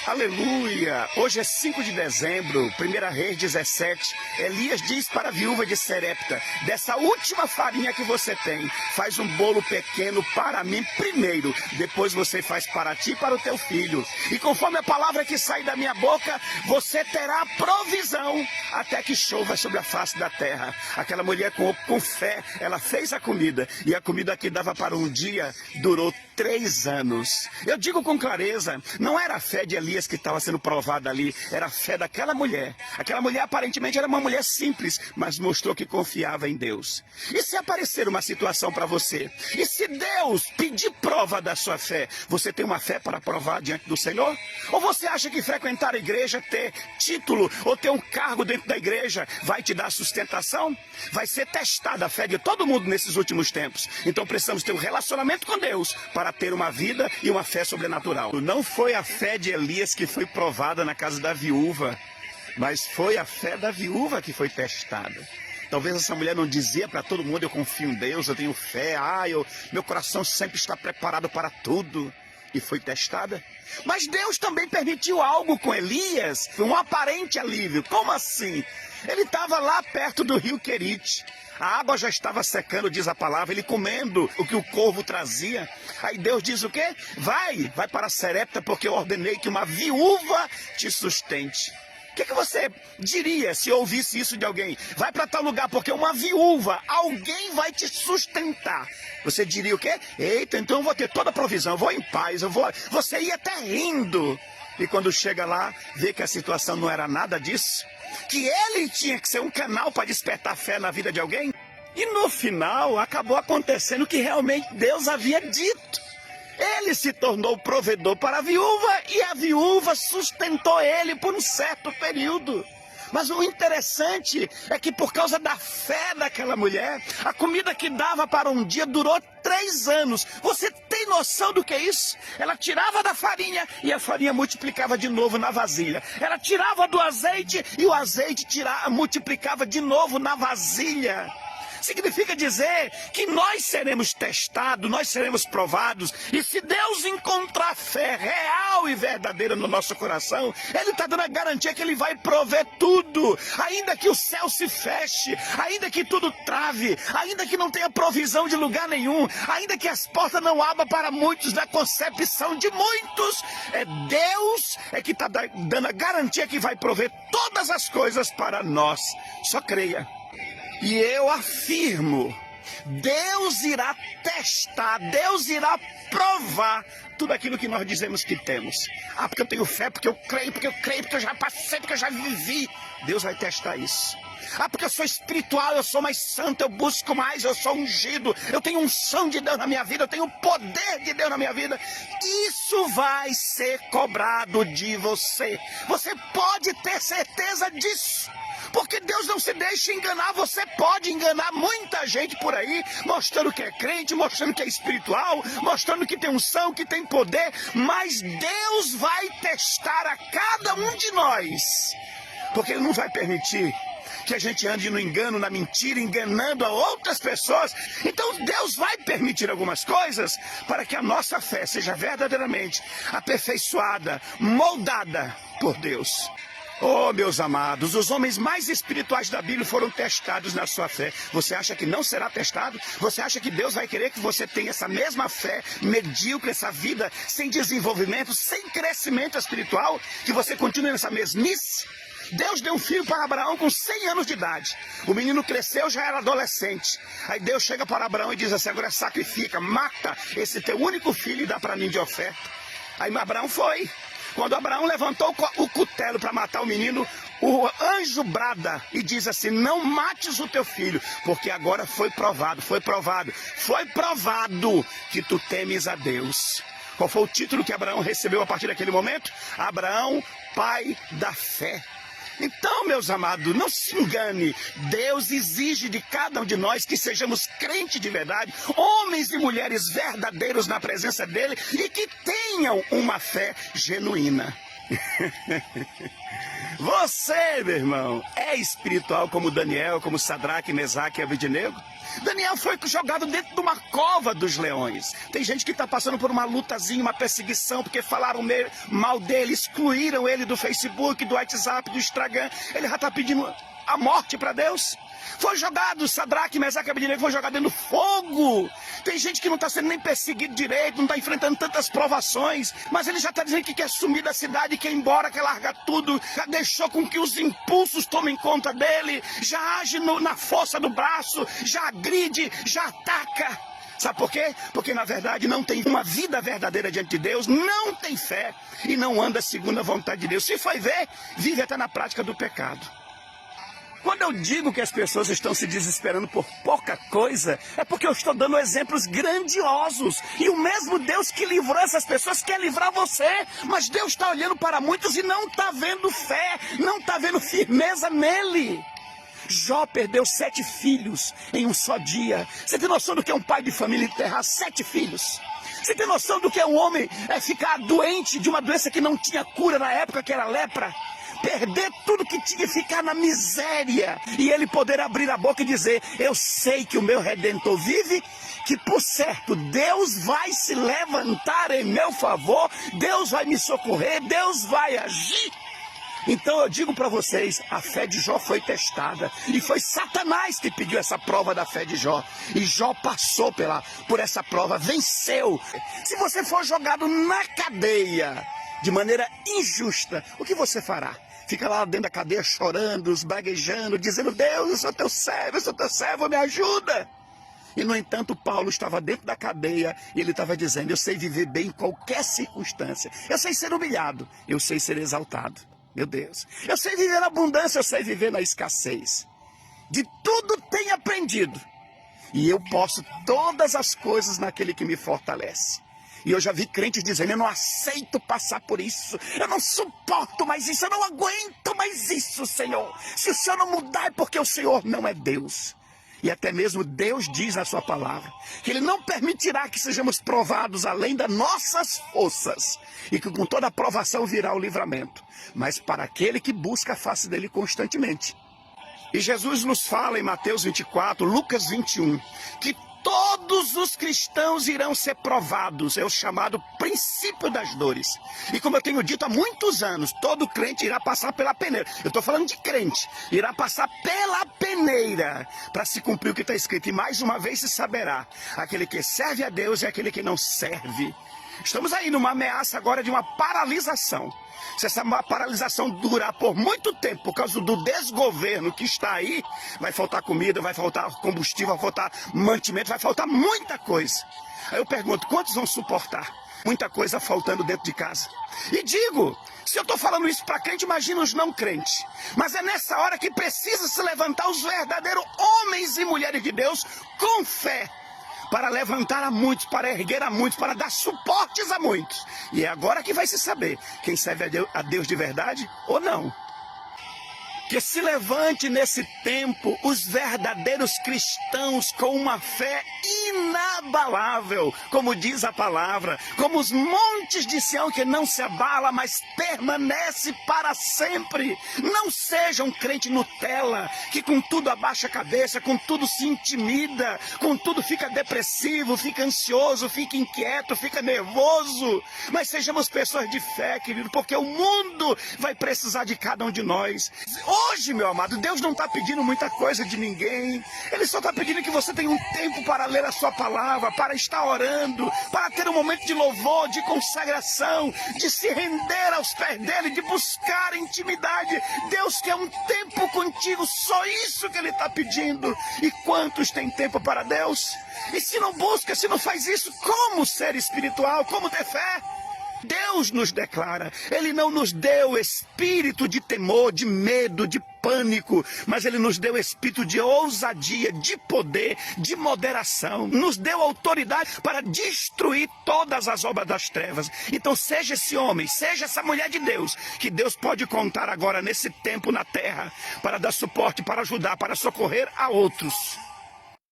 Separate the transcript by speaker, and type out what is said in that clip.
Speaker 1: Aleluia! Hoje é 5 de dezembro, 1 Reis 17. Elias diz para a viúva de Serepta: dessa última farinha que você tem, faz um bolo pequeno para mim primeiro, depois você faz para ti e para o teu filho. E conforme a palavra que sai da minha boca, você terá provisão até que chova sobre a face da terra. Aquela mulher com fé, ela fez a comida, e a comida que dava para um dia durou 3 anos. Eu digo com clareza, não era a fé de Elias que estava sendo provada ali, era a fé daquela mulher. Aquela mulher aparentemente era uma mulher simples, mas mostrou que confiava em Deus. E se aparecer uma situação para você, e se Deus pedir prova da sua fé, você tem uma fé para provar diante do Senhor? Ou você acha que frequentar a igreja, ter título ou ter um cargo dentro da igreja vai te dar sustentação? Vai ser testada a fé de todo mundo nesses últimos tempos. Então precisamos ter um relacionamento com Deus para ter uma vida e uma fé sobrenatural. Não foi a fé de Elias que foi provada na casa da viúva, mas foi a fé da viúva que foi testada. Talvez essa mulher não dizia para todo mundo: eu confio em Deus, eu tenho fé, meu coração sempre está preparado para tudo. E foi testada. Mas Deus também permitiu algo com Elias, um aparente alívio. Como assim? Ele estava lá perto do rio Querite. A água já estava secando, diz a palavra, ele comendo o que o corvo trazia. Aí Deus diz o quê? Vai para Serepta, porque eu ordenei que uma viúva te sustente. O que você diria se ouvisse isso de alguém? Vai para tal lugar, porque uma viúva, alguém vai te sustentar. Você diria o quê? Eita, então eu vou ter toda a provisão, eu vou em paz, você ia até rindo. E quando chega lá, vê que a situação não era nada disso, que ele tinha que ser um canal para despertar fé na vida de alguém. E no final, acabou acontecendo o que realmente Deus havia dito. Ele se tornou provedor para a viúva e a viúva sustentou ele por um certo período. Mas o interessante é que por causa da fé daquela mulher, a comida que dava para um dia durou 3 anos. Você tem noção do que é isso? Ela tirava da farinha e a farinha multiplicava de novo na vasilha. Ela tirava do azeite e o azeite multiplicava de novo na vasilha. Significa dizer que nós seremos testados, nós seremos provados. E se Deus encontrar fé real e verdadeira no nosso coração, Ele está dando a garantia que Ele vai prover tudo. Ainda que o céu se feche, ainda que tudo trave, ainda que não tenha provisão de lugar nenhum, ainda que as portas não abram para muitos na concepção de muitos, Deus que está dando a garantia que vai prover todas as coisas para nós. Só creia. E eu afirmo, Deus irá testar, Deus irá provar tudo aquilo que nós dizemos que temos. Porque eu tenho fé, porque eu creio, porque eu já passei, porque eu já vivi. Deus vai testar isso. Porque eu sou espiritual, eu sou mais santo, eu busco mais, eu sou ungido, eu tenho unção de Deus na minha vida, eu tenho o poder de Deus na minha vida. Isso vai ser cobrado de você. Você pode ter certeza disso. Porque Deus não se deixa enganar. Você pode enganar muita gente por aí, mostrando que é crente, mostrando que é espiritual, mostrando que tem unção, que tem poder, mas Deus vai testar a cada um de nós, porque Ele não vai permitir que a gente ande no engano, na mentira, enganando a outras pessoas. Então Deus vai permitir algumas coisas para que a nossa fé seja verdadeiramente aperfeiçoada, moldada por Deus. Oh, meus amados, os homens mais espirituais da Bíblia foram testados na sua fé. Você acha que não será testado? Você acha que Deus vai querer que você tenha essa mesma fé medíocre, essa vida sem desenvolvimento, sem crescimento espiritual? Que você continue nessa mesmice? Deus deu um filho para Abraão com 100 anos de idade. O menino cresceu, já era adolescente. Aí Deus chega para Abraão e diz assim: agora sacrifica, mata esse teu único filho e dá para mim de oferta. Aí Abraão foi. Quando Abraão levantou o cutelo para matar o menino, o anjo brada e diz assim: não mates o teu filho, porque agora foi provado que tu temes a Deus. Qual foi o título que Abraão recebeu a partir daquele momento? Abraão, pai da fé. Então, meus amados, não se engane. Deus exige de cada um de nós que sejamos crentes de verdade, homens e mulheres verdadeiros na presença dEle e que tenham uma fé genuína. Você, meu irmão, é espiritual como Daniel, como Sadraque, Mesaque e Abednego? Daniel foi jogado dentro de uma cova dos leões. Tem gente que está passando por uma lutazinha, uma perseguição, porque falaram mal dele, excluíram ele do Facebook, do WhatsApp, do Instagram. Ele já está pedindo a morte para Deus. Foi jogado, Sadraque, Mesaque e Abednego foi jogado dentro do fogo. Tem gente que não está sendo nem perseguido direito, não está enfrentando tantas provações, mas ele já está dizendo que quer sumir da cidade, quer ir embora, quer largar tudo, já deixou com que os impulsos tomem conta dele, já age na força do braço, já agride, já ataca. Sabe por quê? Porque na verdade não tem uma vida verdadeira diante de Deus, não tem fé e não anda segundo a vontade de Deus. Se foi ver, vive até na prática do pecado. Quando eu digo que as pessoas estão se desesperando por pouca coisa, é porque eu estou dando exemplos grandiosos. E o mesmo Deus que livrou essas pessoas quer livrar você. Mas Deus está olhando para muitos e não está vendo fé, não está vendo firmeza nele. Jó perdeu 7 filhos em um só dia. Você tem noção do que é um pai de família enterrar 7 filhos? Você tem noção do que é um homem ficar doente de uma doença que não tinha cura na época, que era lepra? Perder tudo que tinha, ficar na miséria, e ele poder abrir a boca e dizer: eu sei que o meu Redentor vive, que por certo Deus vai se levantar em meu favor, Deus vai me socorrer, Deus vai agir. Então eu digo para vocês, a fé de Jó foi testada, e foi Satanás que pediu essa prova da fé de Jó, e Jó passou por essa prova, venceu. Se você for jogado na cadeia de maneira injusta, o que você fará? Fica lá dentro da cadeia chorando, esbraguejando, dizendo: Deus, eu sou teu servo, me ajuda. E no entanto Paulo estava dentro da cadeia e ele estava dizendo: eu sei viver bem em qualquer circunstância, eu sei ser humilhado, eu sei ser exaltado. Meu Deus, eu sei viver na abundância, eu sei viver na escassez. De tudo tenho aprendido, e eu posso todas as coisas naquele que me fortalece. E eu já vi crentes dizendo: eu não aceito passar por isso, eu não suporto mais isso, eu não aguento mais isso, Senhor. Se o Senhor não mudar é porque o Senhor não é Deus. E até mesmo Deus diz na sua palavra que Ele não permitirá que sejamos provados além das nossas forças, e que com toda a provação virá o livramento, mas para aquele que busca a face dele constantemente. E Jesus nos fala em Mateus 24, Lucas 21, que todos os cristãos irão ser provados, é o chamado princípio das dores. E como eu tenho dito há muitos anos, todo crente irá passar pela peneira. Eu estou falando de crente, irá passar pela peneira para se cumprir o que está escrito. E mais uma vez se saberá, aquele que serve a Deus e aquele que não serve. Estamos aí numa ameaça agora de uma paralisação. Se essa paralisação durar por muito tempo, por causa do desgoverno que está aí, vai faltar comida, vai faltar combustível, vai faltar mantimento, vai faltar muita coisa. Aí eu pergunto, quantos vão suportar? Muita coisa faltando dentro de casa. E digo, se eu estou falando isso para crente, imagina os não crentes. Mas é nessa hora que precisa se levantar os verdadeiros homens e mulheres de Deus com fé, para levantar a muitos, para erguer a muitos, para dar suportes a muitos. E é agora que vai se saber quem serve a Deus de verdade ou não. Que se levante nesse tempo os verdadeiros cristãos com uma fé inabalável, como diz a palavra, como os montes de Sião que não se abala, mas permanece para sempre. Não seja um crente Nutella, que com tudo abaixa a cabeça, com tudo se intimida, com tudo fica depressivo, fica ansioso, fica inquieto, fica nervoso. Mas sejamos pessoas de fé, querido, porque o mundo vai precisar de cada um de nós. Hoje, meu amado, Deus não está pedindo muita coisa de ninguém. Ele só está pedindo que você tenha um tempo para ler a sua palavra, para estar orando, para ter um momento de louvor, de consagração, de se render aos pés dele, de buscar intimidade. Deus quer um tempo contigo, só isso que ele está pedindo. E quantos têm tempo para Deus? E se não busca, se não faz isso, como ser espiritual, como ter fé? Deus nos declara, Ele não nos deu espírito de temor, de medo, de pânico, mas Ele nos deu espírito de ousadia, de poder, de moderação, nos deu autoridade para destruir todas as obras das trevas. Então seja esse homem, seja essa mulher de Deus, que Deus pode contar agora nesse tempo na terra, para dar suporte, para ajudar, para socorrer a outros.